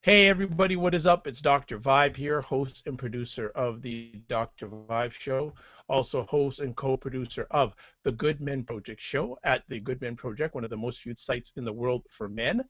Hey everybody, what is up? It's Dr. Vibe here, host and producer of the Dr. Vibe Show, also host and co-producer of the Good Men Project show at the Good Men Project, one of the most viewed sites in the world for men.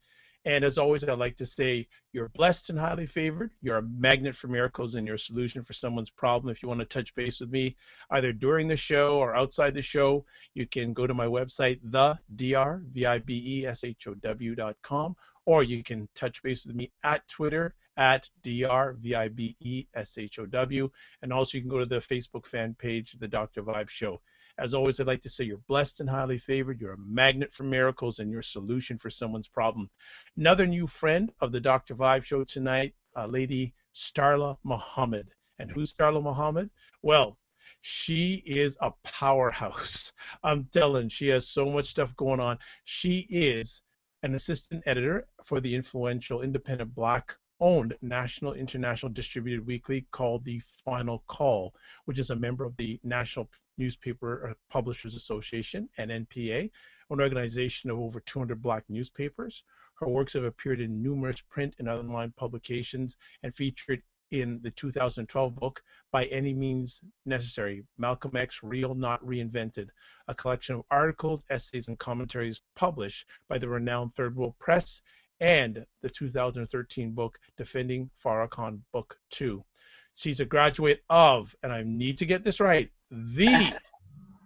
And as always, I like to say you're blessed and highly favored. You're a magnet for miracles and you're a solution for someone's problem. If you want to touch base with me either during the show or outside the show, you can go to my website, thedrvibeshow.com, or you can touch base with me at Twitter at DRVIBESHOW. And also you can go to the Facebook fan page, The Dr. Vibe Show. As always, I'd like to say you're blessed and highly favored. You're a magnet for miracles and you're a solution for someone's problem. Another new friend of the Dr. Vibe Show tonight, Lady Starla Muhammad. And who's Starla Muhammad? Well, she is a powerhouse. I'm telling, she has so much stuff going on. She is an assistant editor for the influential independent Black-owned national international distributed weekly called The Final Call, which is a member of the National Newspaper Publishers Association, NNPA, an organization of over 200 Black newspapers. Her works have appeared in numerous print and online publications and featured in the 2012 book, By Any Means Necessary, Malcolm X, Real Not Reinvented, a collection of articles, essays, and commentaries published by the renowned Third World Press, and the 2013 book, Defending Farrakhan, Book 2. She's a graduate of, and I need to get this right, the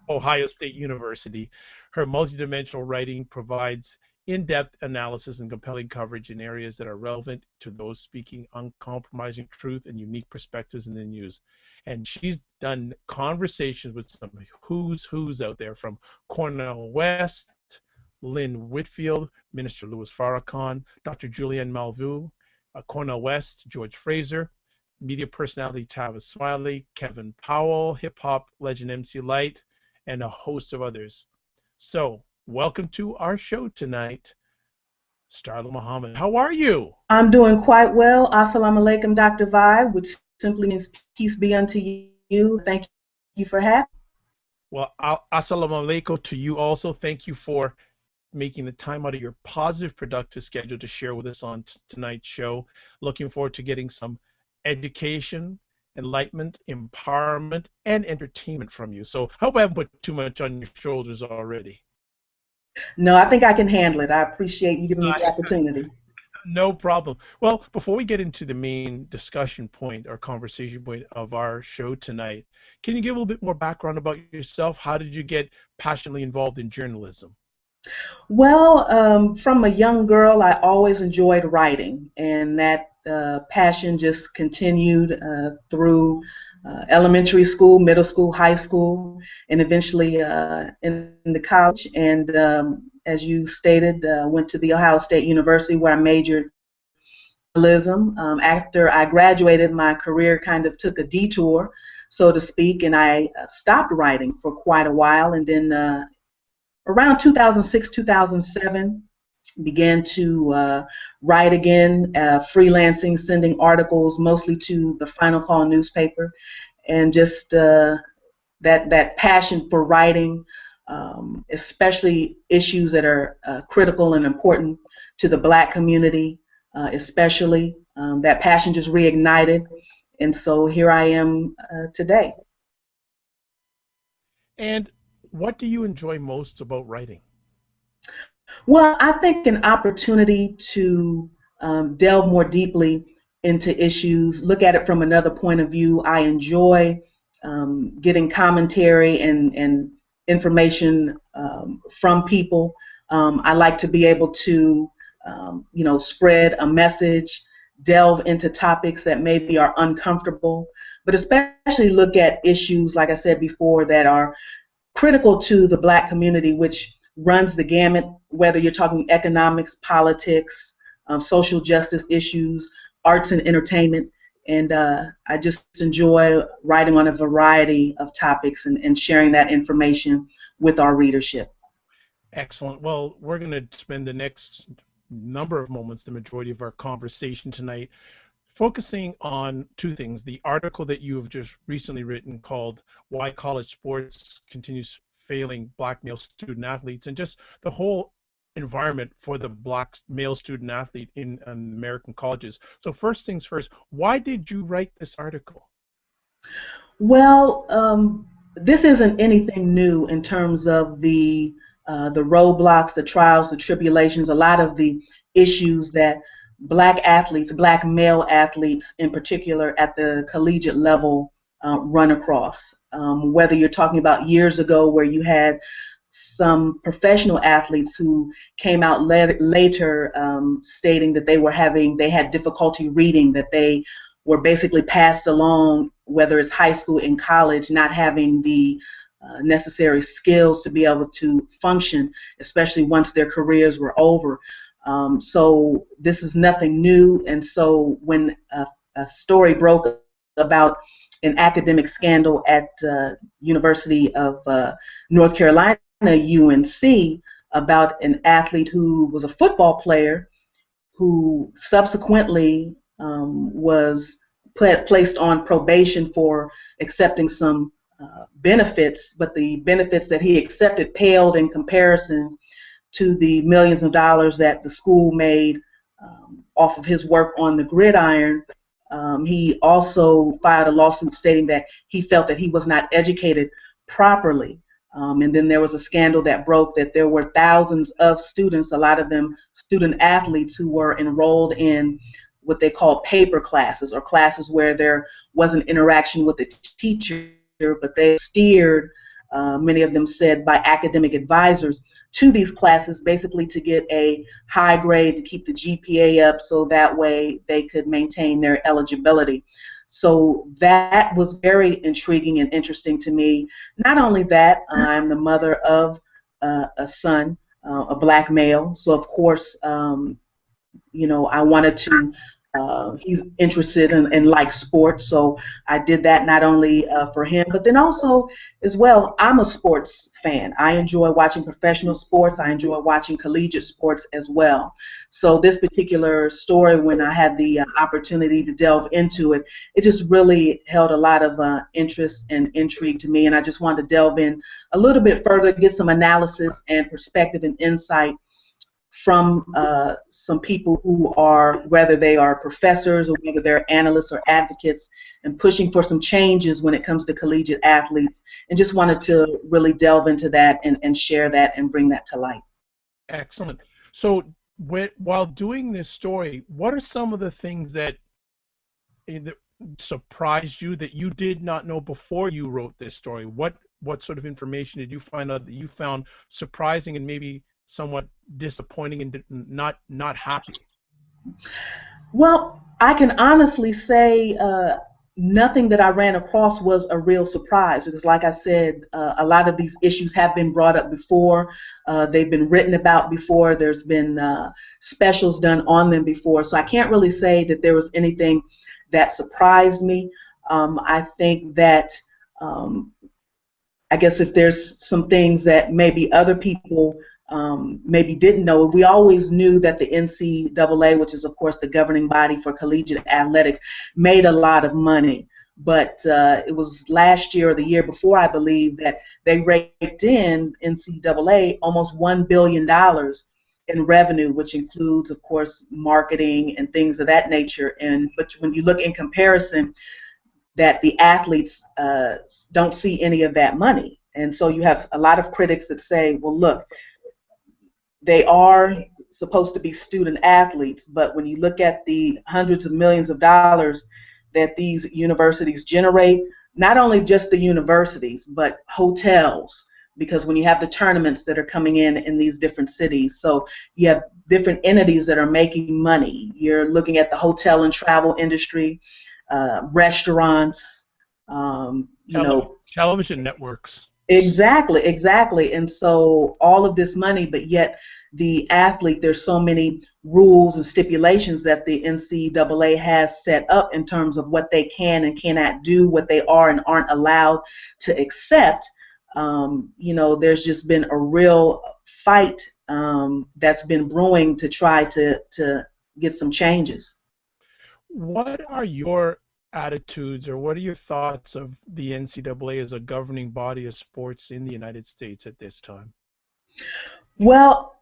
Ohio State University. Her multidimensional writing provides in-depth analysis and compelling coverage in areas that are relevant to those speaking uncompromising truth and unique perspectives in the news. And she's done conversations with some who's out there, from Cornel West, Lynn Whitfield, Minister Louis Farrakhan, Dr. Julianne Malveaux, Cornel West, George Fraser, media personality Tavis Smiley, Kevin Powell, hip-hop legend MC Light, and a host of others. So, welcome to our show tonight, Starla Muhammad. How are you? I'm doing quite well. Assalamu alaikum, Dr. Vibe, which simply means peace be unto you. Thank you for having me. Well, assalamu alaikum to you also. Thank you for making the time out of your positive, productive schedule to share with us on tonight's show. Looking forward to getting some education, enlightenment, empowerment, and entertainment from you. So I hope I haven't put too much on your shoulders already. No, I think I can handle it. I appreciate you giving me the opportunity. No problem. Well, before we get into the main discussion point or conversation point of our show tonight, can you give a little bit more background about yourself? How did you get passionately involved in journalism? Well, from a young girl, I always enjoyed writing, and that passion just continued through elementary school, middle school, high school, and eventually in the college. And as you stated, went to the Ohio State University where I majored in journalism. After I graduated, my career kind of took a detour, so to speak, and I stopped writing for quite a while, and then around 2006, 2007, began to write again, freelancing, sending articles mostly to the Final Call newspaper, and just that passion for writing, especially issues that are critical and important to the Black community, especially. That passion just reignited, and so here I am today. And what do you enjoy most about writing? Well, I think an opportunity to delve more deeply into issues, look at it from another point of view. I enjoy getting commentary and information from people. I like to be able to, spread a message, delve into topics that maybe are uncomfortable, but especially look at issues, like I said before, that are critical to the Black community, which runs the gamut, whether you're talking economics, politics, social justice issues, arts and entertainment. And I just enjoy writing on a variety of topics and sharing that information with our readership. Excellent. Well, we're going to spend the next number of moments, the majority of our conversation tonight, focusing on two things. The article that you have just recently written called Why College Sports Continues Failing Black Male Student Athletes, and just the whole environment for the black male student athlete in American colleges. So first things first, why did you write this article? Well, this isn't anything new in terms of the roadblocks, the trials, the tribulations, a lot of the issues that black athletes, black male athletes in particular at the collegiate level run across. Whether you're talking about years ago where you had some professional athletes who came out later stating that they had difficulty reading, that they were basically passed along, whether it's high school and college, not having the necessary skills to be able to function, especially once their careers were over. So this is nothing new. And so when a story broke about an academic scandal at University of North Carolina, UNC, about an athlete who was a football player who subsequently was placed on probation for accepting some benefits, but the benefits that he accepted paled in comparison to the millions of dollars that the school made off of his work on the gridiron. He also filed a lawsuit stating that he felt that he was not educated properly. And then there was a scandal that broke that there were thousands of students, a lot of them student athletes, who were enrolled in what they call paper classes, or classes where there wasn't interaction with the teacher, but they steered, many of them said, by academic advisors to these classes, basically to get a high grade, to keep the GPA up, so that way they could maintain their eligibility. So that was very intriguing and interesting to me. Not only that, I'm the mother of a son, a black male, so of course, I wanted to, he's interested in like sports, so I did that not only for him, but then also as well, I'm a sports fan. I enjoy watching professional sports. I enjoy watching collegiate sports as well. So this particular story, when I had the opportunity to delve into it, it just really held a lot of interest and intrigue to me, and I just wanted to delve in a little bit further, get some analysis and perspective and insight from some people who are, whether they are professors or whether they're analysts or advocates, and pushing for some changes when it comes to collegiate athletes, and just wanted to really delve into that and share that and bring that to light. Excellent. So while doing this story, what are some of the things that surprised you that you did not know before you wrote this story? What sort of information did you find out that you found surprising and maybe somewhat disappointing and not happy? Well, I can honestly say nothing that I ran across was a real surprise, because like I said, a lot of these issues have been brought up before. They've been written about before. There's been specials done on them before. So I can't really say that there was anything that surprised me. I think that I guess if there's some things that maybe other people maybe didn't know, we always knew that the NCAA, which is of course the governing body for collegiate athletics, made a lot of money. But it was last year or the year before, I believe, that they raked in, NCAA, almost $1 billion in revenue, which includes, of course, marketing and things of that nature. But when you look in comparison, that the athletes don't see any of that money. And so you have a lot of critics that say, well, look, they are supposed to be student athletes, but when you look at the hundreds of millions of dollars that these universities generate, not only just the universities, but hotels, because when you have the tournaments that are coming in these different cities, so you have different entities that are making money. You're looking at the hotel and travel industry, restaurants, television networks. Exactly. And so all of this money, but yet the athlete, there's so many rules and stipulations that the NCAA has set up in terms of what they can and cannot do, what they are and aren't allowed to accept. There's just been a real fight that's been brewing to try to get some changes. What are your attitudes, or what are your thoughts of the NCAA as a governing body of sports in the United States at this time? Well,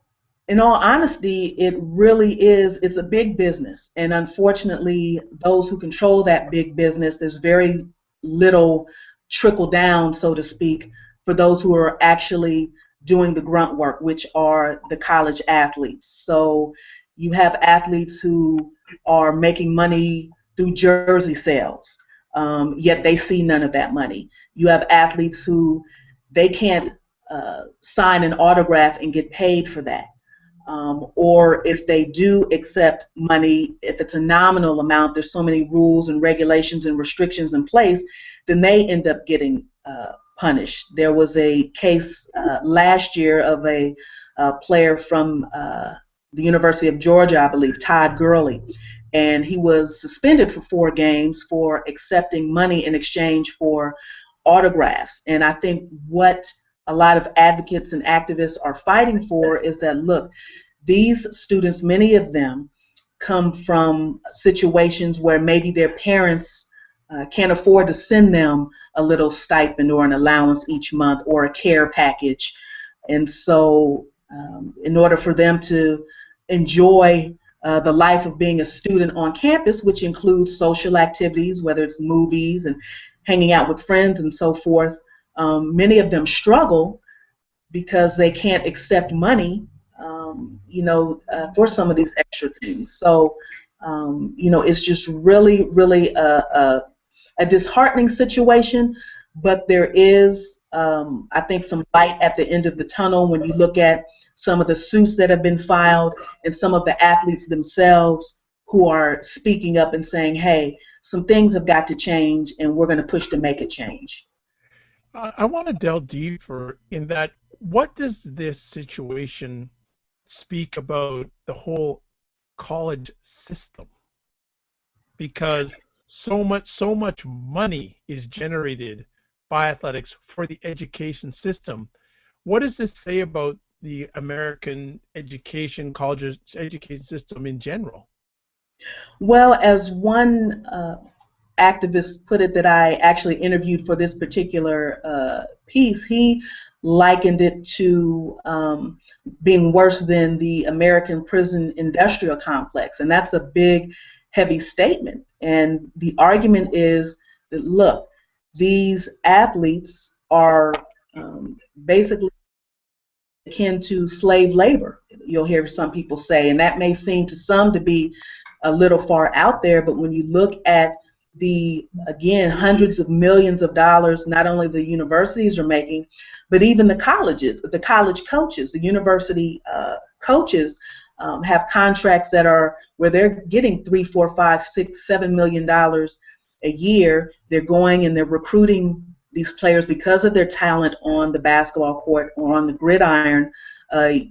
In all honesty, it really is, it's a big business. And unfortunately, those who control that big business, there's very little trickle down, so to speak, for those who are actually doing the grunt work, which are the college athletes. So you have athletes who are making money through jersey sales, yet they see none of that money. You have athletes who they can't sign an autograph and get paid for that. Or if they do accept money, if it's a nominal amount, there's so many rules and regulations and restrictions in place, then they end up getting punished. There was a case last year of a player from the University of Georgia, I believe, Todd Gurley, and he was suspended for 4 games for accepting money in exchange for autographs. And I think what a lot of advocates and activists are fighting for is that, look, these students, many of them come from situations where maybe their parents can't afford to send them a little stipend or an allowance each month or a care package. And so in order for them to enjoy the life of being a student on campus, which includes social activities, whether it's movies and hanging out with friends and so forth, many of them struggle because they can't accept money, for some of these extra things. So, it's just really, really a disheartening situation, but there is, I think, some light at the end of the tunnel when you look at some of the suits that have been filed and some of the athletes themselves who are speaking up and saying, hey, some things have got to change and we're going to push to make it change. I want to delve deeper in that. What does this situation speak about the whole college system? Because so much money is generated by athletics for the education system. What does this say about the American education, college education system in general? Well, as one activist put it that I actually interviewed for this particular piece, he likened it to being worse than the American prison industrial complex. And that's a big, heavy statement. And the argument is that, look, these athletes are basically akin to slave labor, you'll hear some people say. And that may seem to some to be a little far out there, but when you look at the, again, hundreds of millions of dollars not only the universities are making, but even the colleges, the college coaches, the university coaches have contracts that are where they're getting $3, $4, $5, $6, $7 million a year. They're going and they're recruiting these players because of their talent on the basketball court or on the gridiron,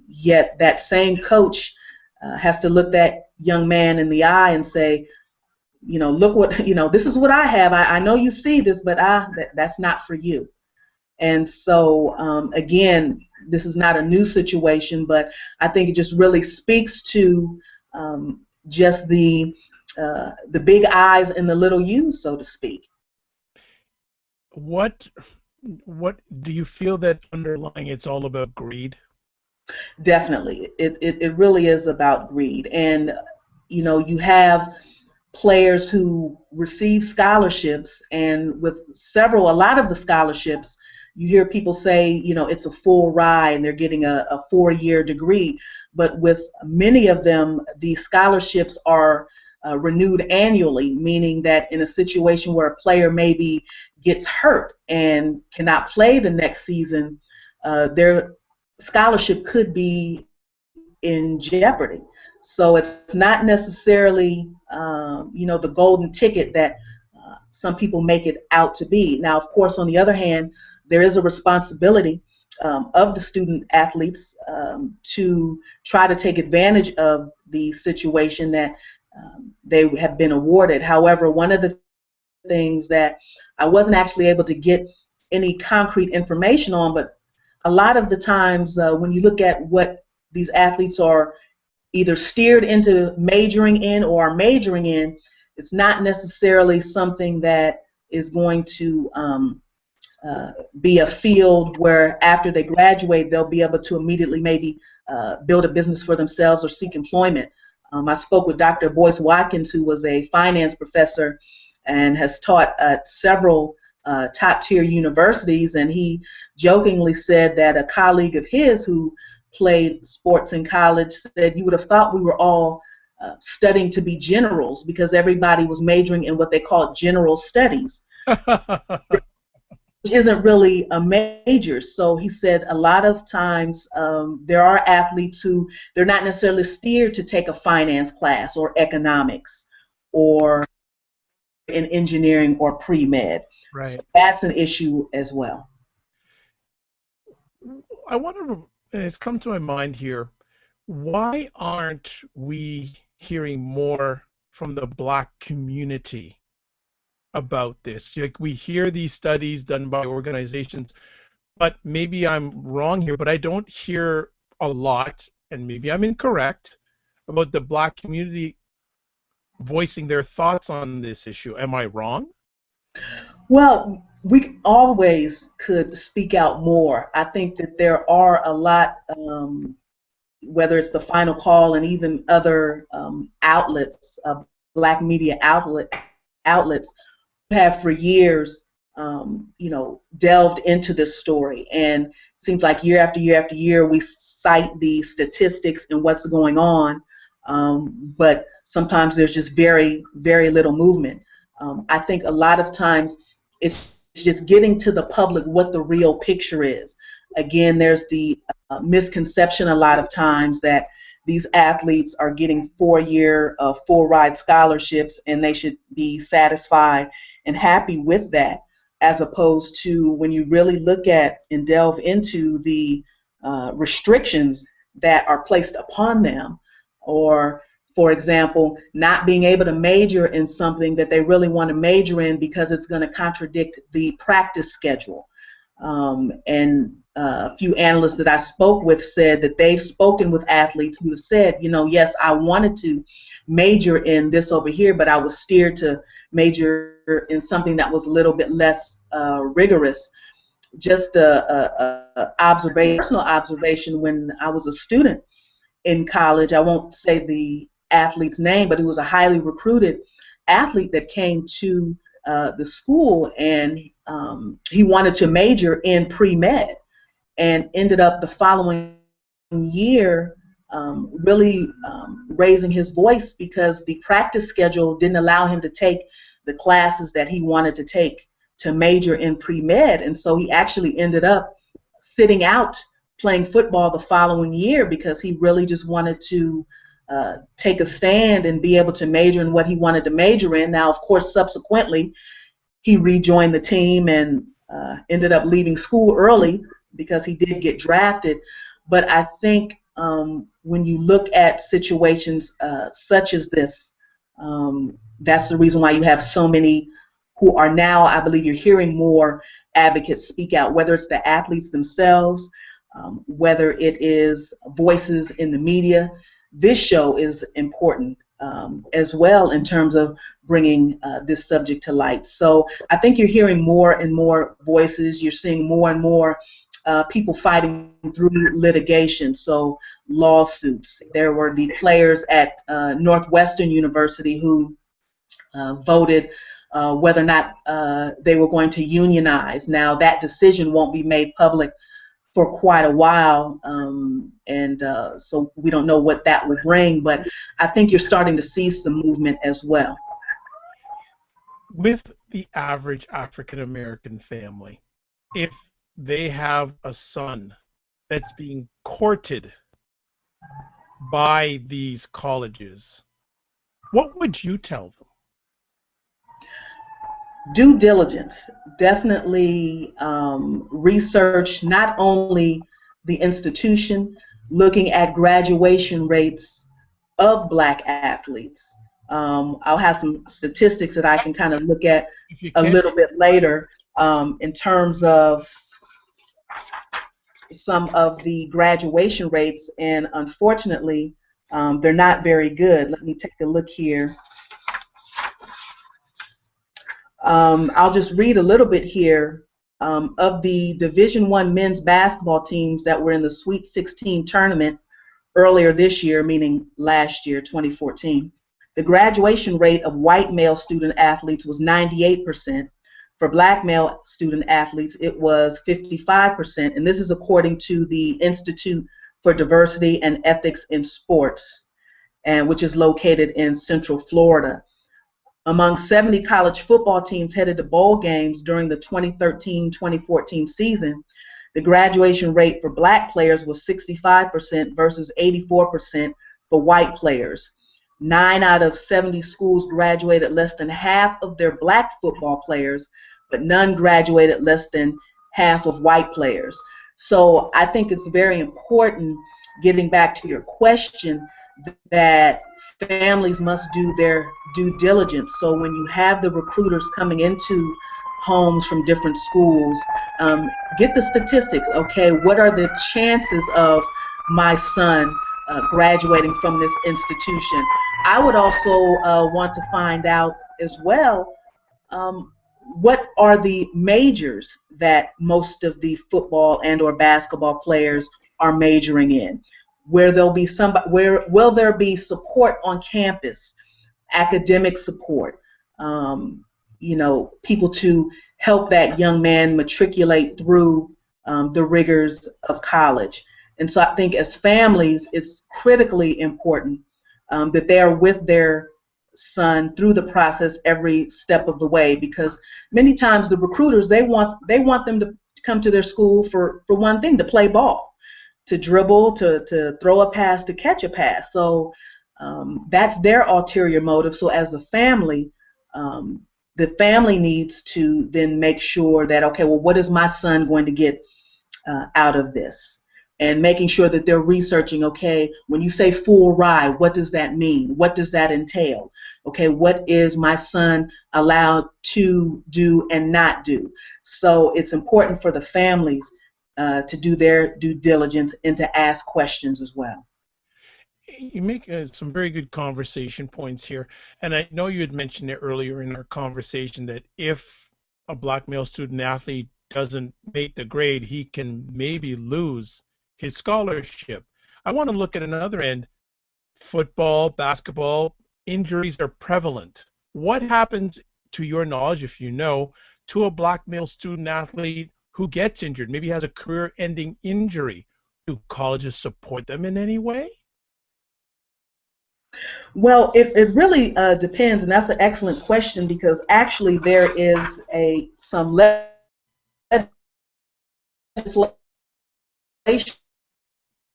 yet that same coach has to look that young man in the eye and say, look what, this is what I have. I know you see this, but that's not for you. And so, again, this is not a new situation, but I think it just really speaks to just the big eyes and the little U's, so to speak. What do you feel that underlying it's all about greed? Definitely. It really is about greed. And, you have players who receive scholarships, and with a lot of the scholarships, you hear people say, it's a full ride and they're getting a 4-year degree. But with many of them, the scholarships are renewed annually, meaning that in a situation where a player maybe gets hurt and cannot play the next season, their scholarship could be in jeopardy. So it's not necessarily, the golden ticket that some people make it out to be. Now, of course, on the other hand, there is a responsibility of the student athletes to try to take advantage of the situation that they have been awarded. However, one of the things that I wasn't actually able to get any concrete information on, but a lot of the times when you look at what these athletes are either steered into majoring in or are majoring in, it's not necessarily something that is going to be a field where after they graduate they'll be able to immediately maybe build a business for themselves or seek employment. I spoke with Dr. Boyce Watkins, who was a finance professor and has taught at several top-tier universities, and he jokingly said that a colleague of his who played sports in college said, "You would have thought we were all studying to be generals because everybody was majoring in what they call general studies." Which isn't really a major. So he said a lot of times there are athletes who they're not necessarily steered to take a finance class or economics or in engineering or pre-med. Right. So that's an issue as well. I want to, it's come to my mind here, why aren't we hearing more from the Black community about this? Like, we hear these studies done by organizations, but maybe I'm wrong here, but I don't hear a lot, and maybe I'm incorrect, about the Black community voicing their thoughts on this issue. Am I wrong? Well, we always could speak out more. I think that there are a lot, whether it's the Final Call and even other outlets, Black media outlets, have for years, delved into this story. And it seems like year after year after year, we cite the statistics and what's going on, but sometimes there's just very, very little movement. I think a lot of times it's just getting to the public what the real picture is. Again, there's the misconception a lot of times that these athletes are getting 4-year full ride scholarships and they should be satisfied and happy with that, as opposed to when you really look at and delve into the restrictions that are placed upon them, or for example, not being able to major in something that they really want to major in because it's going to contradict the practice schedule. And a few analysts that I spoke with said that they've spoken with athletes who have said, yes, I wanted to major in this over here, but I was steered to major in something that was a little bit less rigorous. Just a personal observation, when I was a student in college, I won't say the athlete's name, but he was a highly recruited athlete that came to the school, and he wanted to major in pre-med and ended up the following year really raising his voice because the practice schedule didn't allow him to take the classes that he wanted to take to major in pre-med, and so he actually ended up sitting out playing football the following year because he really just wanted to take a stand and be able to major in what he wanted to major in. Now, of course, subsequently, he rejoined the team and ended up leaving school early because he did get drafted. But I think when you look at situations such as this, that's the reason why you have so many who are now, I believe you're hearing more advocates speak out, whether it's the athletes themselves, whether it is voices in the media. This show is important as well in terms of bringing this subject to light. So I think you're hearing more and more voices. You're seeing more and more people fighting through litigation, so lawsuits. There were the players at Northwestern University who voted whether or not they were going to unionize. Now that decision won't be made public for quite a while, so we don't know what that will bring, but I think you're starting to see some movement as well. With the average African American family, if they have a son that's being courted by these colleges, what would you tell them? Due diligence. Definitely research not only the institution, looking at graduation rates of Black athletes. I'll have some statistics that I can kind of look at a little bit later in terms of some of the graduation rates, and unfortunately they're not very good. Let me take a look here. I'll just read a little bit here. Of the Division I men's basketball teams that were in the Sweet 16 tournament earlier this year, meaning last year, 2014, the graduation rate of white male student athletes was 98%. For black male student athletes, it was 55%, and this is according to the Institute for Diversity and Ethics in Sports, and which is located in Central Florida. Among 70 college football teams headed to bowl games during the 2013-2014 season, the graduation rate for black players was 65% versus 84% for white players. 9 out of 70 schools graduated less than half of their black football players, but none graduated less than half of white players. So I think it's very important, getting back to your question, that families must do their due diligence. So when you have the recruiters coming into homes from different schools, get the statistics. Okay, what are the chances of my son graduating from this institution? I would also want to find out as well, what are the majors that most of the football and or basketball players are majoring in? Where will there be support on campus, academic support, people to help that young man matriculate through the rigors of college. And so I think as families, it's critically important that they are with their son through the process every step of the way, because many times the recruiters, they want them to come to their school for one thing: to play ball, to dribble, to throw a pass, to catch a pass. So that's their ulterior motive. So as a family, the family needs to then make sure that, okay, well, what is my son going to get out of this? And making sure that they're researching, okay, when you say full ride, what does that mean? What does that entail? Okay, what is my son allowed to do and not do? So it's important for the families to do their due diligence and to ask questions as well. You make some very good conversation points here, and I know you had mentioned it earlier in our conversation that if a black male student athlete doesn't make the grade, he can maybe lose his scholarship. I want to look at another end. Football, basketball, injuries are prevalent. What happens, to your knowledge, if you know, to a black male student athlete who gets injured, maybe has a career-ending injury? Do colleges support them in any way? Well, it really depends, and that's an excellent question, because actually there is some legislation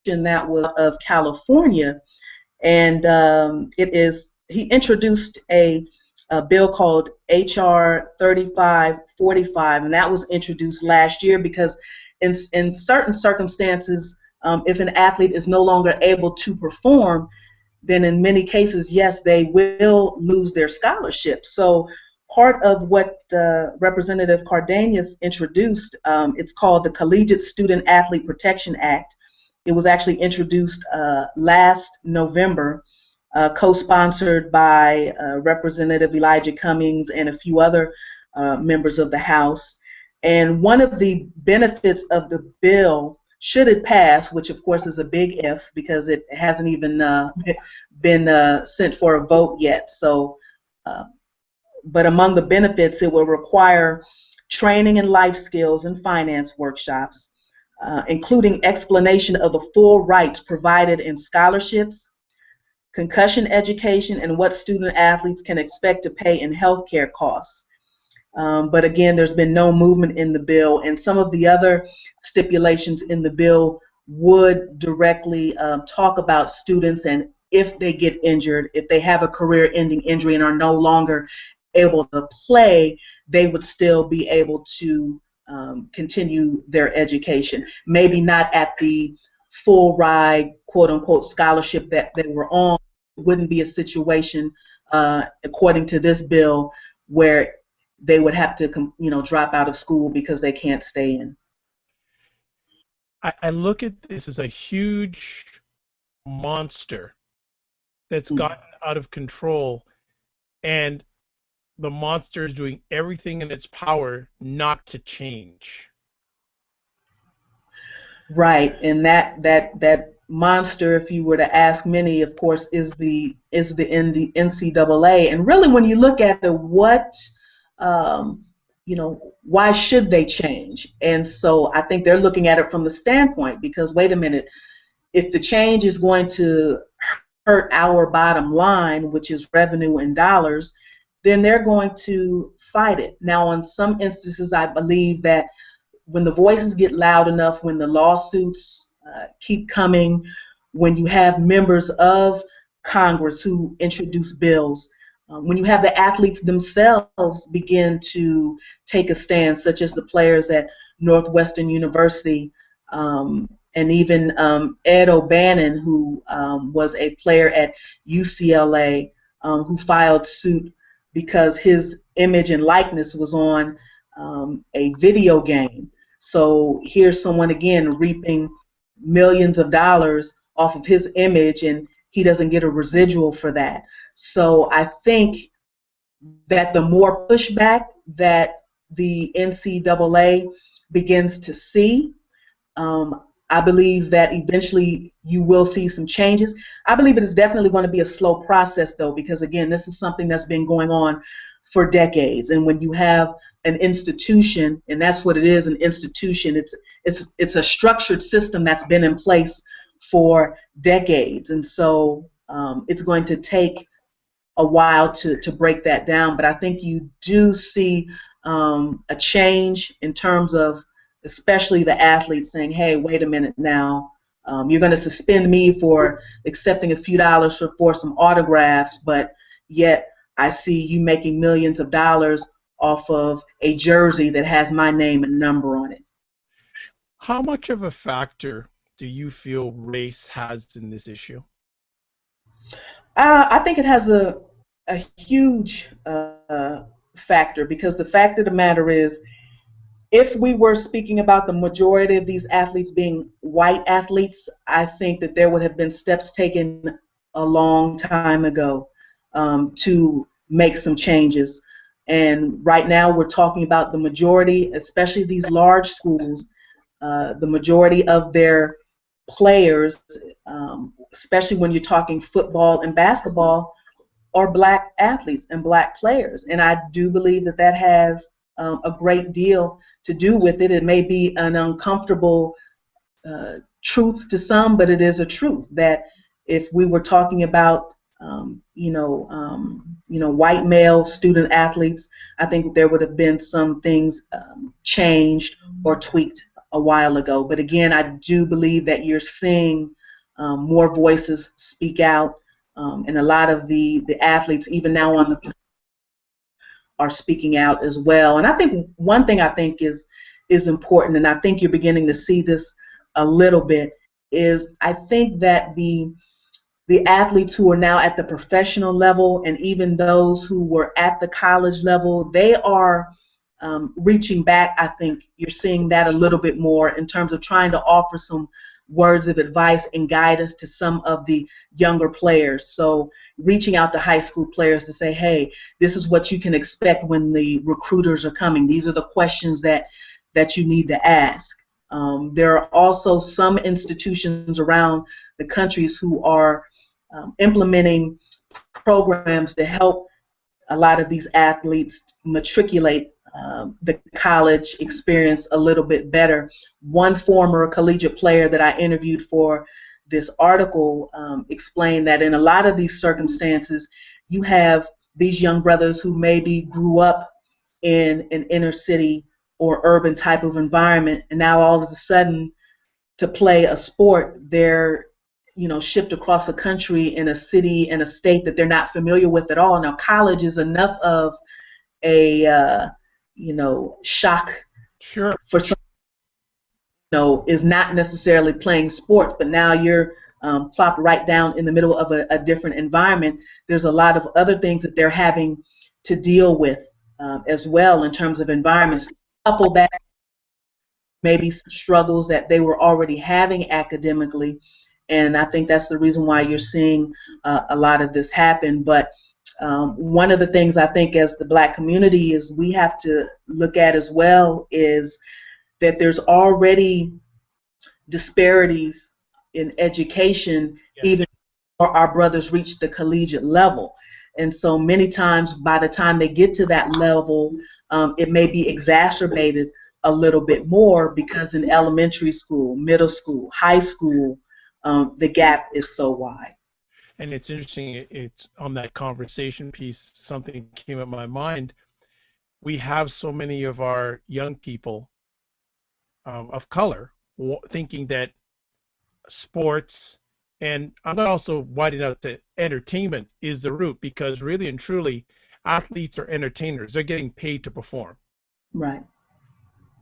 that was of California, and he introduced a bill called HR 3545, and that was introduced last year because in certain circumstances, if an athlete is no longer able to perform, then in many cases, yes, they will lose their scholarship. So part of what Representative Cardenas introduced, it's called the Collegiate Student Athlete Protection Act. It was actually introduced last November, co-sponsored by Representative Elijah Cummings and a few other members of the House. And one of the benefits of the bill, should it pass, which of course is a big if because it hasn't even been sent for a vote yet. So, but among the benefits, it will require training in life skills and finance workshops, including explanation of the full rights provided in scholarships, concussion education, and what student athletes can expect to pay in healthcare costs. But again, there's been no movement in the bill, and some of the other stipulations in the bill would directly talk about students, and if they get injured, if they have a career-ending injury and are no longer able to play, they would still be able to continue their education. Maybe not at the full ride, quote-unquote, scholarship that they were on. It wouldn't be a situation, according to this bill, where they would have to, drop out of school because they can't stay in. I look at this as a huge monster that's gotten out of control, and the monster is doing everything in its power not to change. Right, and that monster, if you were to ask many, of course, is the NCAA. And really, when you look at it, um, why should they change? And so I think they're looking at it from the standpoint, because wait a minute, if the change is going to hurt our bottom line, which is revenue in dollars, then they're going to fight it. Now, in some instances, I believe that when the voices get loud enough, when the lawsuits keep coming, when you have members of Congress who introduce bills, when you have the athletes themselves begin to take a stand, such as the players at Northwestern University, and even Ed O'Bannon, who was a player at UCLA, who filed suit because his image and likeness was on a video game. So here's someone again reaping millions of dollars off of his image, and he doesn't get a residual for that. So I think that the more pushback that the NCAA begins to see, I believe that eventually you will see some changes. I believe it is definitely going to be a slow process, though, because again, this is something that's been going on for decades. And when you have an institution, and that's what it is, an institution, it's a structured system that's been in place for decades. And so it's going to take a while to break that down. But I think you do see a change in terms of especially the athletes saying, hey, wait a minute now, you're going to suspend me for accepting a few dollars for some autographs, but yet I see you making millions of dollars off of a jersey that has my name and number on it. How much of a factor do you feel race has in this issue? I think it has a huge factor, because the fact of the matter is, if we were speaking about the majority of these athletes being white athletes, I think that there would have been steps taken a long time ago to make some changes. And right now we're talking about the majority, especially these large schools, the majority of their players, especially when you're talking football and basketball, are black athletes and black players. And I do believe that that has a great deal to do with it. It may be an uncomfortable truth to some, but it is a truth that if we were talking about white male student athletes, I think there would have been some things changed or tweaked a while ago. But again, I do believe that you're seeing more voices speak out, and a lot of the athletes, even now on the, are speaking out as well. And I think one thing I think is important, and I think you're beginning to see this a little bit, is I think that the athletes who are now at the professional level, and even those who were at the college level, they are reaching back. I think you're seeing that a little bit more in terms of trying to offer some words of advice and guidance to some of the younger players. So reaching out to high school players to say, hey, this is what you can expect when the recruiters are coming. These are the questions that you need to ask. There are also some institutions around the countries who are implementing programs to help a lot of these athletes matriculate the college experience a little bit better. One former collegiate player that I interviewed for this article explained that in a lot of these circumstances, you have these young brothers who maybe grew up in an inner city or urban type of environment, and now all of a sudden, to play a sport, they're shipped across the country in a city and a state that they're not familiar with at all. Now, college is enough of a shock, Sure, for some, is not necessarily playing sports, but now you're plopped right down in the middle of a different environment. There's a lot of other things that they're having to deal with as well in terms of environments. Couple that maybe some struggles that they were already having academically, and I think that's the reason why you're seeing a lot of this happen. But one of the things I think as the black community is we have to look at as well is that there's already disparities in education Yes. even before our brothers reach the collegiate level. And so many times by the time they get to that level, it may be exacerbated a little bit more because in elementary school, middle school, high school, the gap is so wide. And it's interesting, it's on that conversation piece, something came up in my mind. We have so many of our young people of color thinking that sports, and I'm going to also widen out to entertainment is the root, because really and truly, athletes are entertainers. They're getting paid to perform. Right.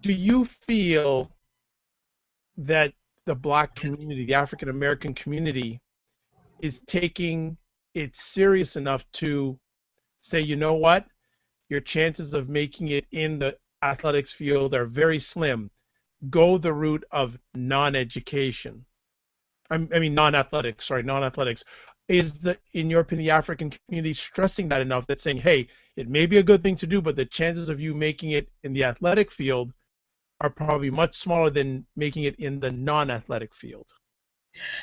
Do you feel that the Black community, the African American community, is taking it serious enough to say, you know what, your chances of making it in the athletics field are very slim. Go the route of non-education. I mean, non-athletics, sorry, non-athletics. Is the, in your opinion, the African community stressing that enough that saying, hey, it may be a good thing to do, but the chances of you making it in the athletic field are probably much smaller than making it in the non-athletic field?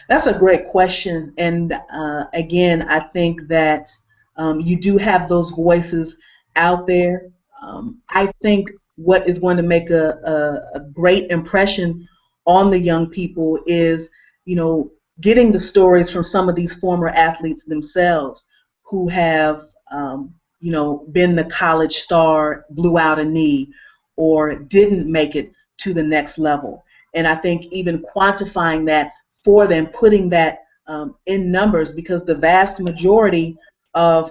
That's a great question. And again, I think that you do have those voices out there. I think what is going to make a great impression on the young people is, you know, getting the stories from some of these former athletes themselves who have, been the college star, blew out a knee, or didn't make it to the next level. And I think even quantifying that for them, putting that in numbers, because the vast majority of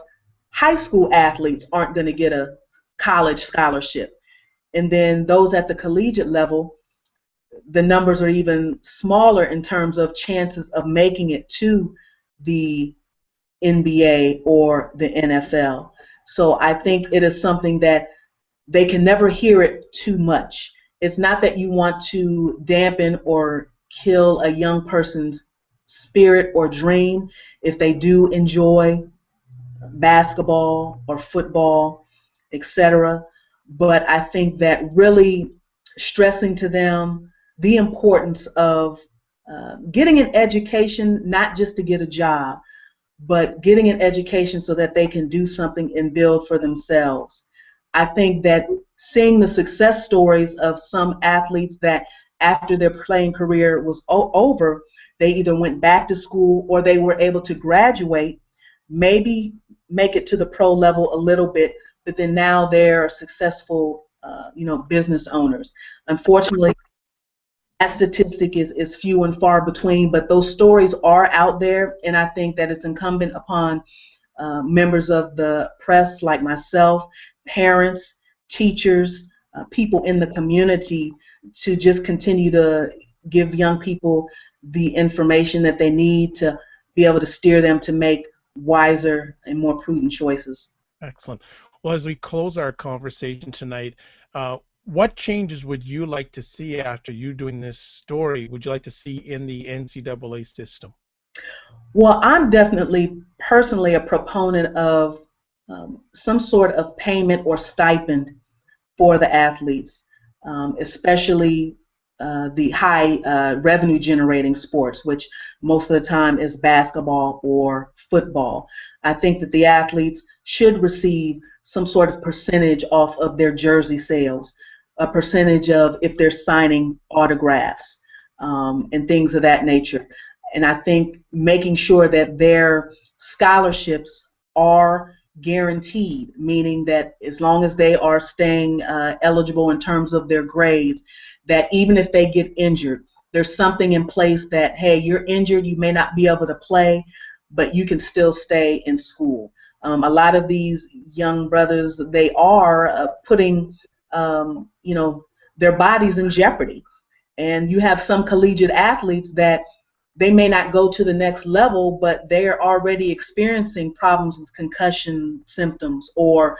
high school athletes aren't going to get a college scholarship. And then those at the collegiate level, the numbers are even smaller in terms of chances of making it to the NBA or the NFL. So I think it is something that they can never hear it too much. It's not that you want to dampen or kill a young person's spirit or dream if they do enjoy basketball or football, etc. But I think that really stressing to them the importance of getting an education, not just to get a job, but getting an education so that they can do something and build for themselves. I think that seeing the success stories of some athletes that after their playing career was over, they either went back to school or they were able to graduate, maybe make it to the pro level a little bit, but then now they're successful, business owners. Unfortunately, that statistic is few and far between, but those stories are out there, and I think that it's incumbent upon members of the press like myself, parents, teachers, people in the community to just continue to give young people the information that they need to be able to steer them to make wiser and more prudent choices. Excellent. Well, as we close our conversation tonight, what changes would you like to see after you doing this story? Would you like to see in the NCAA system? Well, I'm definitely personally a proponent of some sort of payment or stipend for the athletes, especially the high revenue generating sports, which most of the time is basketball or football. I think that the athletes should receive some sort of percentage off of their jersey sales, a percentage of if they're signing autographs and things of that nature. And I think making sure that their scholarships are guaranteed, meaning that as long as they are staying eligible in terms of their grades, that even if they get injured, there's something in place that, hey, you're injured, you may not be able to play, but you can still stay in school. A lot of these young brothers, they are putting, their bodies in jeopardy. And you have some collegiate athletes that they may not go to the next level, but they're already experiencing problems with concussion symptoms or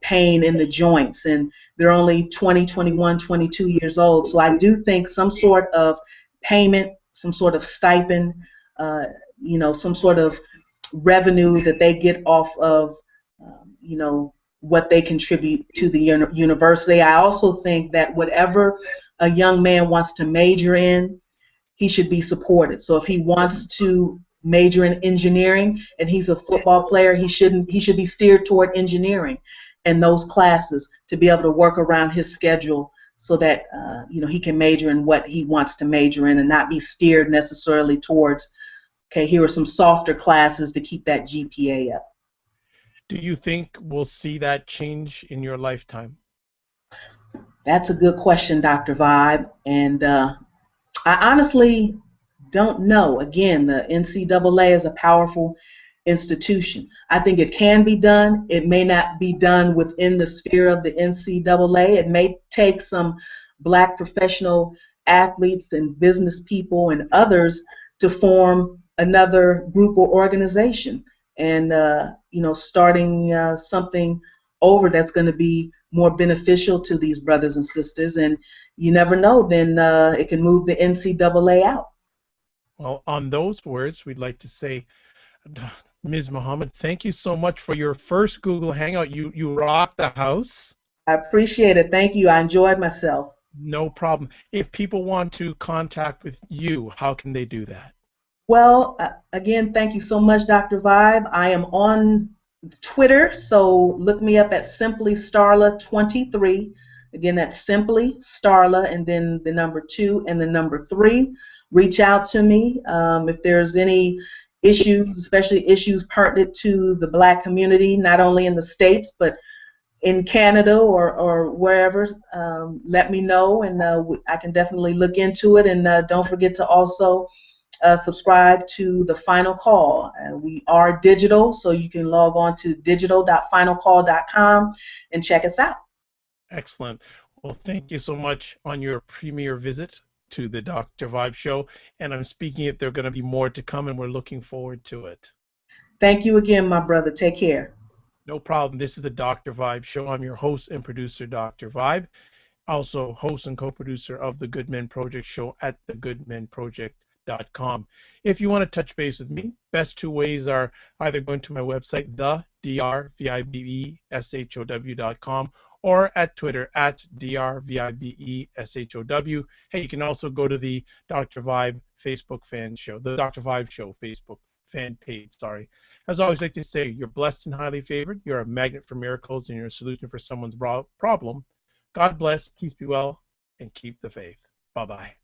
pain in the joints, and they're only 20, 21, 22 years old. So I do think some sort of payment, some sort of stipend, some sort of revenue that they get off of, what they contribute to the university. I also think that whatever a young man wants to major in, he should be supported. So if he wants to major in engineering and he's a football player, he should be steered toward engineering and those classes to be able to work around his schedule so that he can major in what he wants to major in and not be steered necessarily towards, okay, here are some softer classes to keep that GPA up. Do you think we'll see that change in your lifetime? That's a good question, Dr. Vibe. And I honestly don't know. Again, the NCAA is a powerful institution. I think it can be done. It may not be done within the sphere of the NCAA. It may take some Black professional athletes and business people and others to form another group or organization and starting something over that's going to be more beneficial to these brothers and sisters. And you never know, then it can move the NCAA out. Well, on those words, we'd like to say, Ms. Muhammad, thank you so much for your first Google Hangout. You rocked the house. I appreciate it. Thank you. I enjoyed myself. No problem. If people want to contact with you, how can they do that? Well, again, thank you so much, Dr. Vibe. I am on Twitter, so look me up at Simply Starla 23. Again, that's Simply Starla and then the number 2 and the number 3. Reach out to me if there's any issues, especially issues pertinent to the Black community, not only in the States, but in Canada or wherever. Let me know, and I can definitely look into it. And don't forget to also subscribe to the Final Call. We are digital, so you can log on to digital.finalcall.com and check us out. Excellent. Well, thank you so much on your premiere visit to the Dr. Vibe Show. And I'm speaking it, there are going to be more to come, and we're looking forward to it. Thank you again, my brother. Take care. No problem. This is the Dr. Vibe Show. I'm your host and producer, Dr. Vibe. Also host and co-producer of the Good Men Project show at thegoodmenproject.com. If you want to touch base with me, best 2 ways are either going to my website, drvibeshow.com, or at Twitter at drvibeshow. Hey, you can also go to the Dr. Vibe Facebook fan show, the Dr. Vibe Show Facebook fan page, sorry. As I always like to say, you're blessed and highly favored. You're a magnet for miracles, and you're a solution for someone's problem. God bless, keep you well, and keep the faith. Bye-bye.